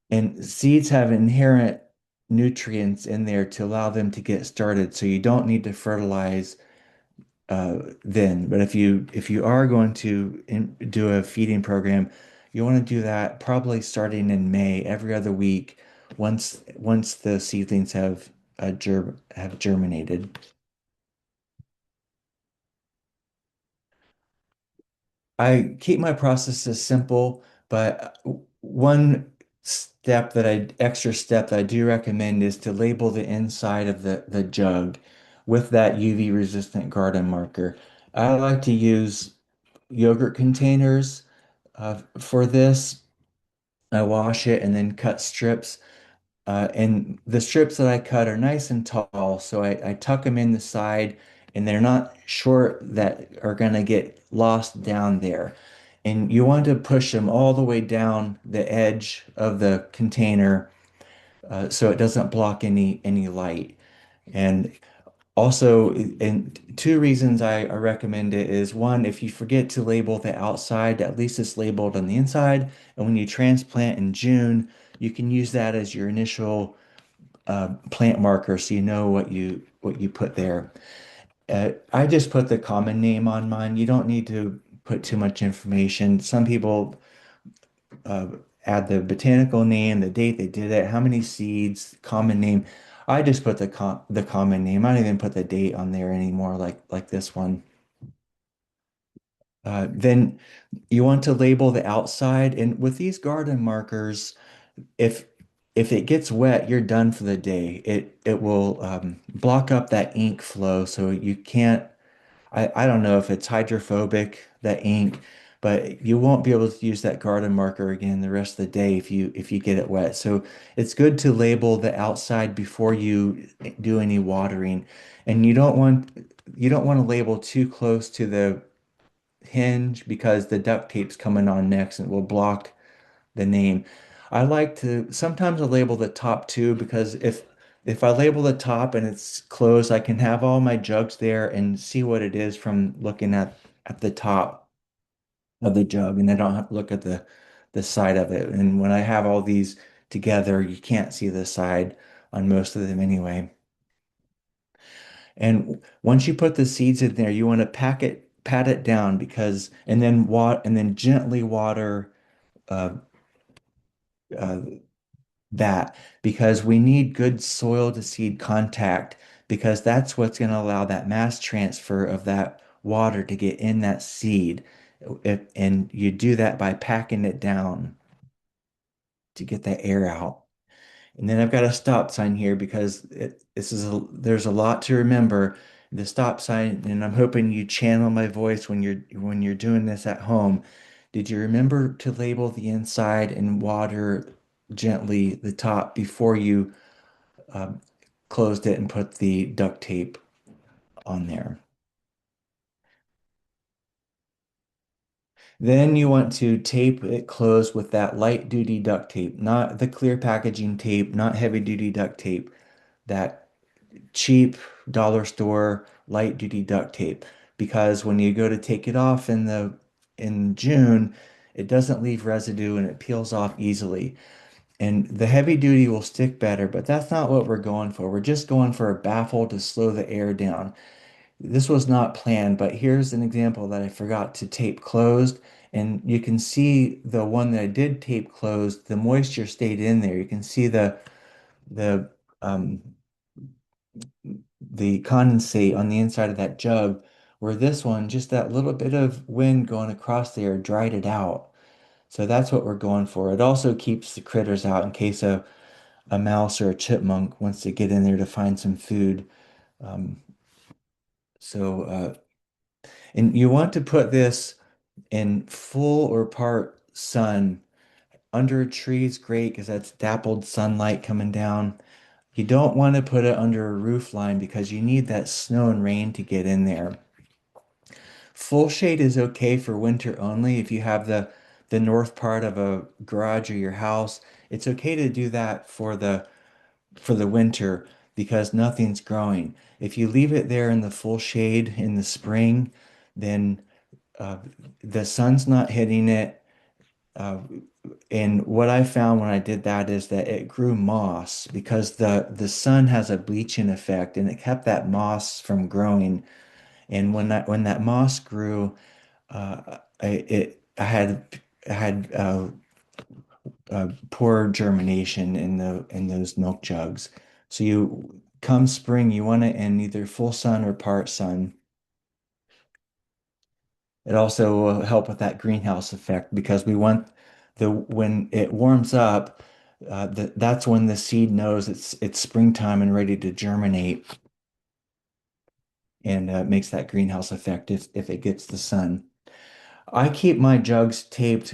And seeds have inherent nutrients in there to allow them to get started. So you don't need to fertilize then. But if you are going to do a feeding program, you want to do that probably starting in May, every other week, once the seedlings have germinated. I keep my processes simple, but one extra step that I do recommend is to label the inside of the jug with that UV resistant garden marker. I like to use yogurt containers for this. I wash it and then cut strips. And the strips that I cut are nice and tall, so I tuck them in the side, and they're not short that are going to get lost down there. And you want to push them all the way down the edge of the container so it doesn't block any light. And also, and two reasons I recommend it is one, if you forget to label the outside, at least it's labeled on the inside. And when you transplant in June, you can use that as your initial plant marker so you know what you put there. I just put the common name on mine. You don't need to put too much information. Some people uh, add the botanical name, the date they did it, how many seeds, common name. I just put the common name. I don't even put the date on there anymore, like this one. Then you want to label the outside, and with these garden markers, if if it gets wet, you're done for the day. It will block up that ink flow, so you can't. I don't know if it's hydrophobic, that ink, but you won't be able to use that garden marker again the rest of the day if you get it wet. So it's good to label the outside before you do any watering, and you don't want to label too close to the hinge because the duct tape's coming on next and it will block the name. I like to sometimes I label the top two because if I label the top and it's closed, I can have all my jugs there and see what it is from looking at the top of the jug, and I don't have to look at the side of it. And when I have all these together, you can't see the side on most of them anyway. And once you put the seeds in there, you want to pat it down and then gently water uh, uh, that because we need good soil to seed contact because that's what's going to allow that mass transfer of that water to get in that seed. And you do that by packing it down to get that air out. And then I've got a stop sign here because there's a lot to remember. The stop sign, and I'm hoping you channel my voice when you're doing this at home. Did you remember to label the inside and water gently the top before you um, closed it and put the duct tape on there? Then you want to tape it closed with that light duty duct tape, not the clear packaging tape, not heavy duty duct tape, that cheap dollar store light duty duct tape because when you go to take it off in June, it doesn't leave residue and it peels off easily. And the heavy duty will stick better, but that's not what we're going for. We're just going for a baffle to slow the air down. This was not planned, but here's an example that I forgot to tape closed. And you can see the one that I did tape closed, the moisture stayed in there. You can see the um, the condensate on the inside of that jug, where this one, just that little bit of wind going across there dried it out. So that's what we're going for. It also keeps the critters out in case a mouse or a chipmunk wants to get in there to find some food. Um, so, and you want to put this in full or part sun. Under a tree is great because that's dappled sunlight coming down. You don't want to put it under a roof line because you need that snow and rain to get in there. Full shade is okay for winter only. If you have the north part of a garage or your house, it's okay to do that for the winter because nothing's growing. If you leave it there in the full shade in the spring, then uh, the sun's not hitting it. Uh, and what I found when I did that is that it grew moss because the sun has a bleaching effect and it kept that moss from growing. And when that moss grew, I had poor germination in those milk jugs. So you come spring, you want it in either full sun or part sun. It also will help with that greenhouse effect because we want the when it warms up, that's when the seed knows it's springtime and ready to germinate, and makes that greenhouse effect if it gets the sun. I keep my jugs taped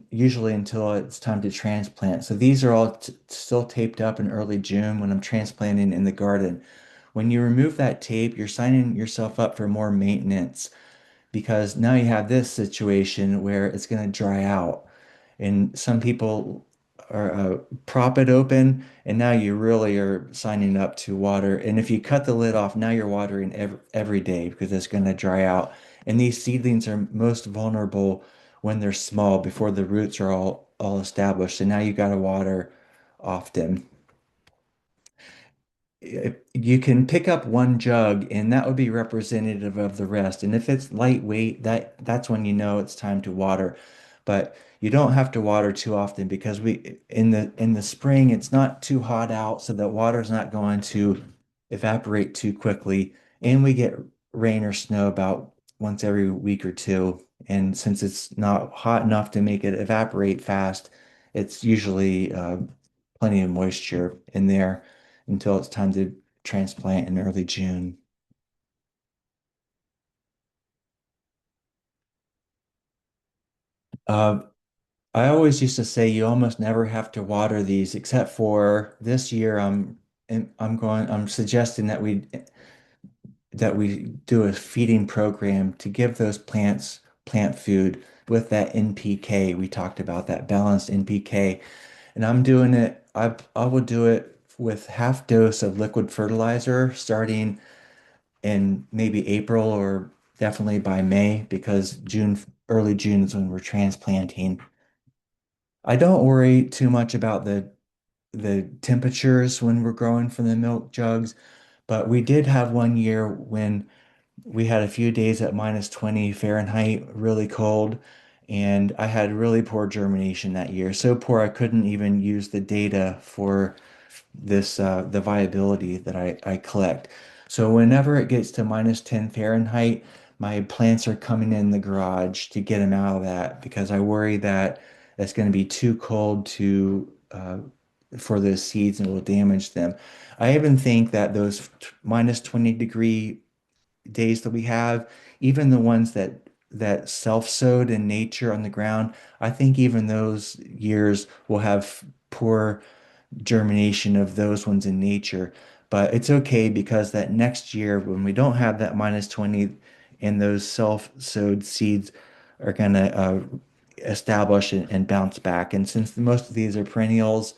usually until it's time to transplant. So these are all still taped up in early June when I'm transplanting in the garden. When you remove that tape, you're signing yourself up for more maintenance because now you have this situation where it's going to dry out. And some people are prop it open, and now you really are signing up to water. And if you cut the lid off, now you're watering every day because it's going to dry out. And these seedlings are most vulnerable when they're small before the roots are all established. And now you got to water often. You can pick up one jug and that would be representative of the rest. And if it's lightweight, that's when you know it's time to water. But you don't have to water too often because we in the spring it's not too hot out, so the water's not going to evaporate too quickly. And we get rain or snow about once every week or two. And since it's not hot enough to make it evaporate fast, it's usually plenty of moisture in there until it's time to transplant in early June. Uh, I always used to say you almost never have to water these, except for this year. I'm suggesting that we do a feeding program to give those plants plant food with that NPK. We talked about that balanced NPK, and I'm doing it. I will do it with half dose of liquid fertilizer starting in maybe April or definitely by May because early June is when we're transplanting. I don't worry too much about the temperatures when we're growing from the milk jugs, but we did have one year when we had a few days at minus 20 Fahrenheit, really cold, and I had really poor germination that year. So poor I couldn't even use the data for the viability that I collect. So whenever it gets to minus 10 Fahrenheit, my plants are coming in the garage to get them out of that because I worry that it's going to be too cold to for the seeds and it will damage them. I even think that those minus 20-degree days that we have, even the ones that self-sowed in nature on the ground, I think even those years will have poor germination of those ones in nature. But it's okay because that next year, when we don't have that minus 20 and those self-sowed seeds are going to establish and bounce back. And since most of these are perennials,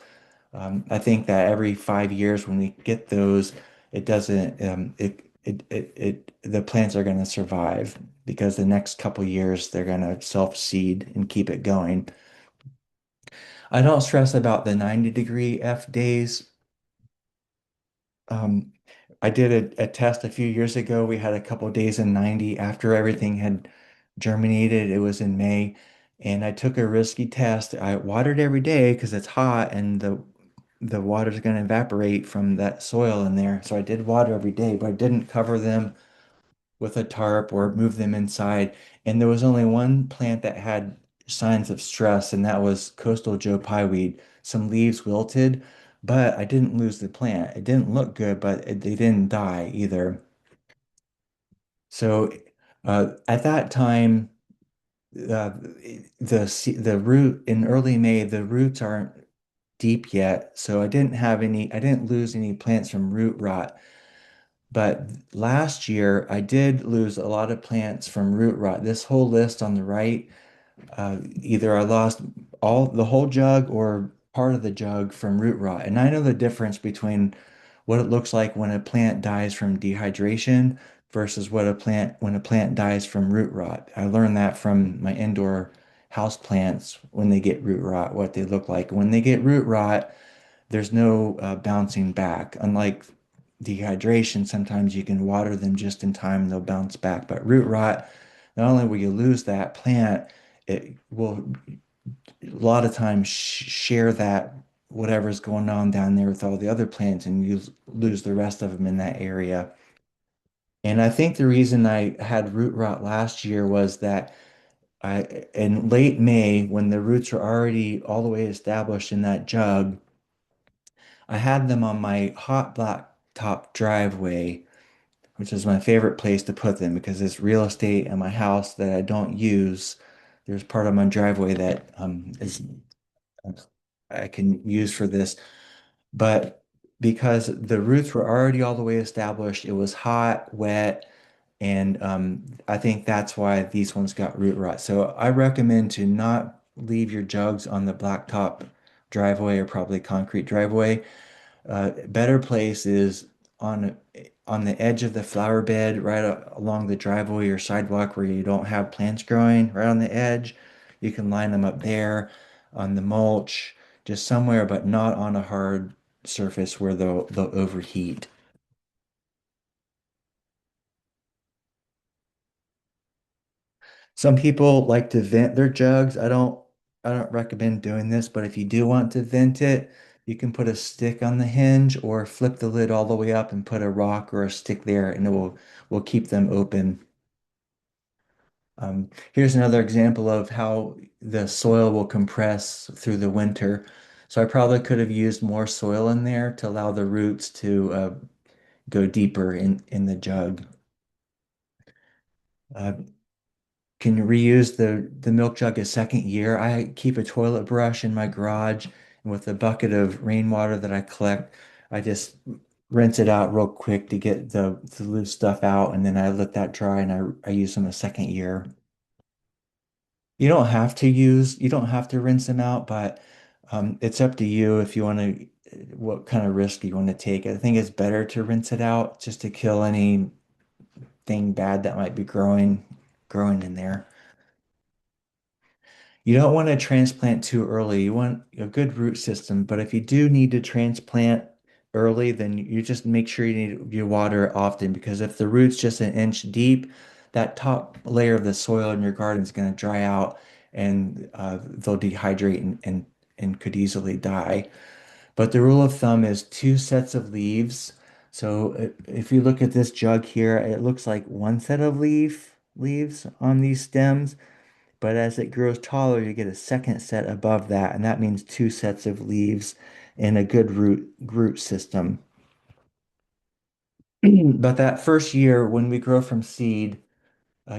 I think that every 5 years when we get those, it doesn't, the plants are going to survive because the next couple years they're going to self-seed and keep it going. I don't stress about the 90-degree F days. Um, I did a test a few years ago. We had a couple days in 90 after everything had germinated. It was in May, and I took a risky test. I watered every day because it's hot and the water's going to evaporate from that soil in there. So I did water every day, but I didn't cover them with a tarp or move them inside. And there was only one plant that had signs of stress, and that was coastal Joe Pyeweed. Some leaves wilted, but I didn't lose the plant. It didn't look good, but they didn't die either. So at that time, uh, the root in early May, the roots aren't deep yet, so I didn't lose any plants from root rot. But last year, I did lose a lot of plants from root rot. This whole list on the right, either I lost the whole jug or part of the jug from root rot. And I know the difference between what it looks like when a plant dies from dehydration versus when a plant dies from root rot. I learned that from my indoor house plants when they get root rot, what they look like. When they get root rot, there's no bouncing back. Unlike dehydration, sometimes you can water them just in time and they'll bounce back. But root rot, not only will you lose that plant, it will a lot of times share that whatever's going on down there with all the other plants and you lose the rest of them in that area. And I think the reason I had root rot last year was that in late May, when the roots are already all the way established in that jug, I had them on my hot black top driveway, which is my favorite place to put them because it's real estate in my house that I don't use. There's part of my driveway that is I can use for this, but because the roots were already all the way established, it was hot, wet, and I think that's why these ones got root rot. So I recommend to not leave your jugs on the blacktop driveway or probably concrete driveway. Better place is on on the edge of the flower bed, right along the driveway or sidewalk where you don't have plants growing, right on the edge. You can line them up there on the mulch, just somewhere, but not on a hard surface where they'll overheat. Some people like to vent their jugs. I don't recommend doing this, but if you do want to vent it, you can put a stick on the hinge or flip the lid all the way up and put a rock or a stick there and will keep them open. Here's another example of how the soil will compress through the winter. So I probably could have used more soil in there to allow the roots to go deeper in the jug. Uh, can reuse the milk jug a second year. I keep a toilet brush in my garage, and with a bucket of rainwater that I collect, I just rinse it out real quick to get the loose stuff out, and then I let that dry and I use them a second year. You don't have to rinse them out, but it's up to you if you want to, what kind of risk you want to take. I think it's better to rinse it out just to kill anything bad that might be growing in there. You don't want to transplant too early. You want a good root system, but if you do need to transplant early, then you just make sure you water it often because if the root's just an inch deep, that top layer of the soil in your garden is going to dry out and they'll dehydrate and could easily die. But the rule of thumb is two sets of leaves. So if you look at this jug here, it looks like one set of leaves on these stems. But as it grows taller, you get a second set above that, and that means two sets of leaves in a good root system. But that first year, when we grow from seed,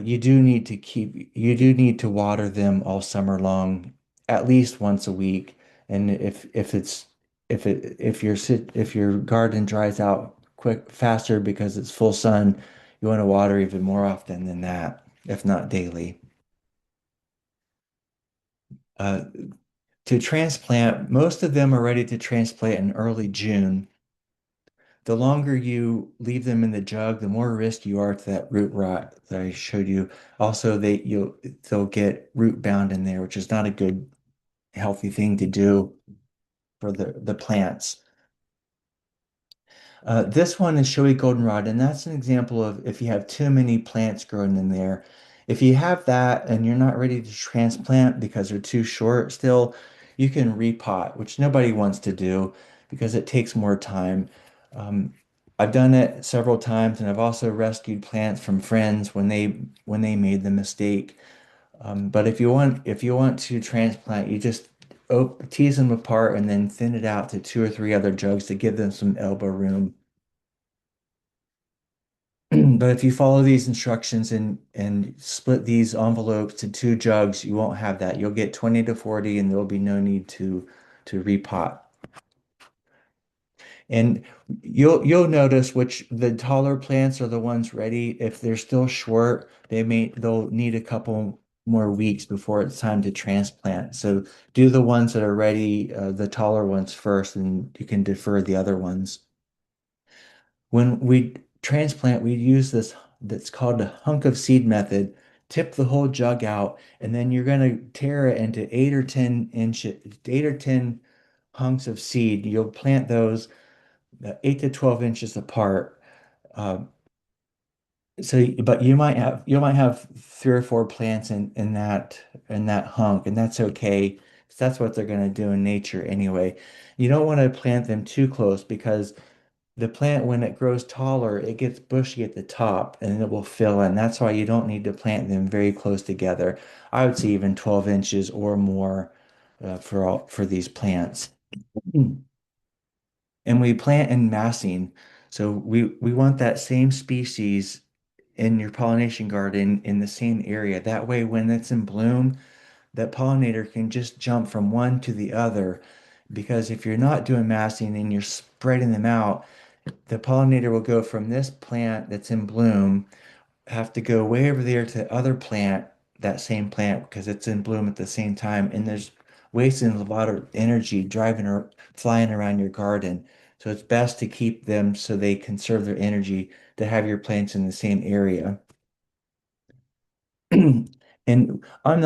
you do need to water them all summer long, at least once a week. And if your garden dries out faster because it's full sun, you want to water even more often than that, if not daily. Uh, to transplant, most of them are ready to transplant in early June. the longer you leave them in the jug, the more risk you are to that root rot that I showed you. Also, they'll get root bound in there, which is not a good healthy thing to do for the plants. This one is showy goldenrod, and that's an example of if you have too many plants growing in there. If you have that and you're not ready to transplant because they're too short still, you can repot, which nobody wants to do because it takes more time. Um, I've done it several times, and I've also rescued plants from friends when they made the mistake. But if you want to transplant, you just tease them apart and then thin it out to two or three other jugs to give them some elbow room. But if you follow these instructions and split these envelopes to two jugs, you won't have that. You'll get 20 to 40 and there'll be no need to repot. And you'll notice which the taller plants are the ones ready. If they're still short, they'll need a couple more weeks before it's time to transplant. So do the ones that are ready, the taller ones first, and you can defer the other ones. When we transplant, we use this that's called the hunk of seed method. Tip the whole jug out, and then you're going to tear it into 8 or 10 inches, 8 or 10 hunks of seed. You'll plant those 8 to 12 inches apart. Uh, but you might have three or four plants in that hunk, and that's okay. 'Cause that's what they're going to do in nature anyway. You don't want to plant them too close because the plant, when it grows taller, it gets bushy at the top and it will fill in. That's why you don't need to plant them very close together. I would say even 12 inches or more for these plants. And we plant in massing. So we want that same species in your pollination garden in the same area. That way, when it's in bloom, that pollinator can just jump from one to the other. Because if you're not doing massing and you're spreading them out, the pollinator will go from this plant that's in bloom, have to go way over there to the other plant, that same plant, because it's in bloom at the same time. And there's wasting a lot of energy driving or flying around your garden. So it's best to keep them so they conserve their energy to have your plants in the same area. And I'm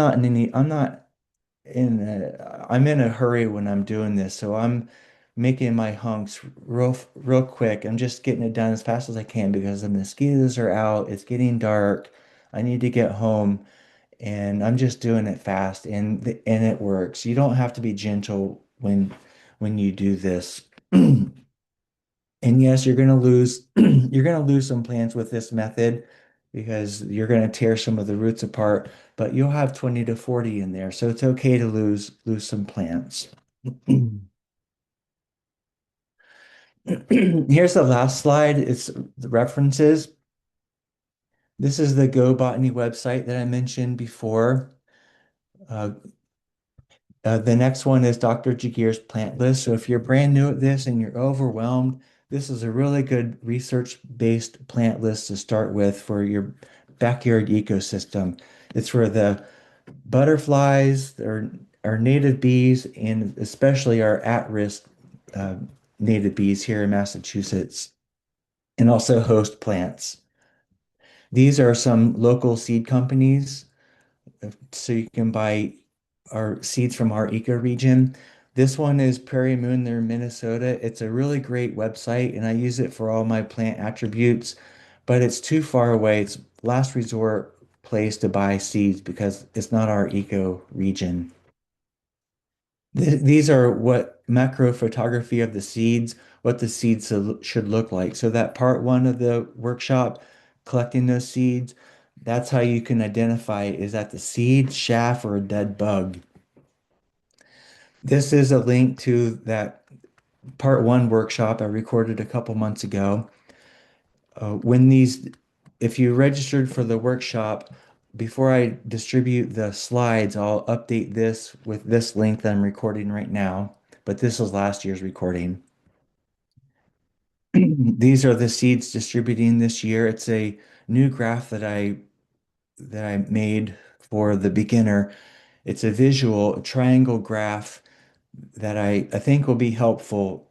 in a hurry when I'm doing this, so I'm making my hunks real quick. I'm just getting it done as fast as I can because the mosquitoes are out. It's getting dark. I need to get home, and I'm just doing it fast, and it works. You don't have to be gentle when you do this. And yes, you're gonna lose you're gonna lose some plants with this method because you're gonna tear some of the roots apart, but you'll have 20 to 40 in there. So it's okay to lose some plants. Here's the last slide. It's the references. This is the Go Botany website that I mentioned before. Uh, the next one is Dr. Jagir's plant list. So if you're brand new at this and you're overwhelmed, this is a really good research-based plant list to start with for your backyard ecosystem. It's for the butterflies, our native bees, and especially our at-risk uh, native bees here in Massachusetts, and also host plants. These are some local seed companies so you can buy our seeds from our ecoregion. This one is Prairie Moon, they're in Minnesota. It's a really great website, and I use it for all my plant attributes, but it's too far away. It's last resort place to buy seeds because it's not our ecoregion. These are what macro photography of the seeds, what the seeds should look like. So that part one of the workshop, collecting those seeds, that's how you can identify is that the seed, chaff, or a dead bug. This is a link to that part one workshop I recorded a couple months ago. When these, if you registered for the workshop, before I distribute the slides, I'll update this with this link that I'm recording right now. But this was last year's recording. These are the seeds distributing this year. It's a new graph that I made for the beginner. It's a visual triangle graph that I think will be helpful.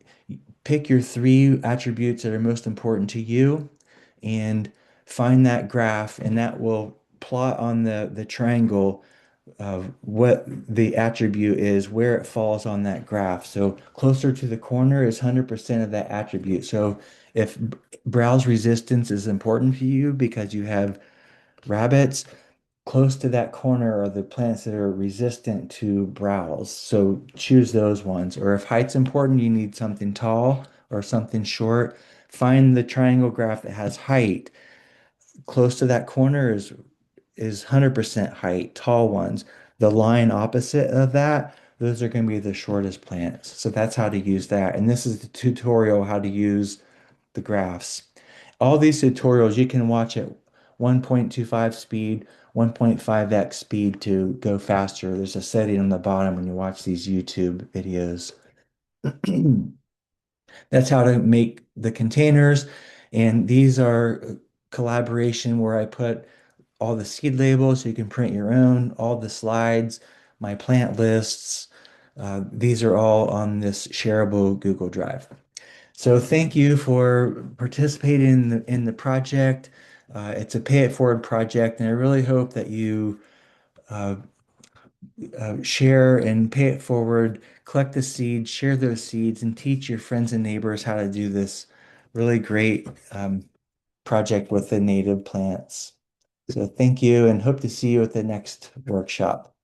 pick your three attributes that are most important to you and find that graph, and that will plot on the triangle of what the attribute is, where it falls on that graph. So closer to the corner is 100% of that attribute. So if browse resistance is important to you because you have rabbits, close to that corner are the plants that are resistant to browse. So choose those ones. Or if height's important, you need something tall or something short. Find the triangle graph that has height. Close to that corner is 100% height, tall ones. The line opposite of that, those are going to be the shortest plants. So that's how to use that. And this is the tutorial how to use the graphs. All these tutorials you can watch at 1.25 speed, 1.5x speed to go faster. There's a setting on the bottom when you watch these YouTube videos. That's how to make the containers. And these are collaboration where I put all the seed labels so you can print your own, all the slides, my plant lists. These are all on this shareable Google Drive. So thank you for participating in the project. It's a pay it forward project, and I really hope that you uh, share and pay it forward, collect the seeds, share those seeds, and teach your friends and neighbors how to do this really great project with the native plants. So thank you and hope to see you at the next workshop.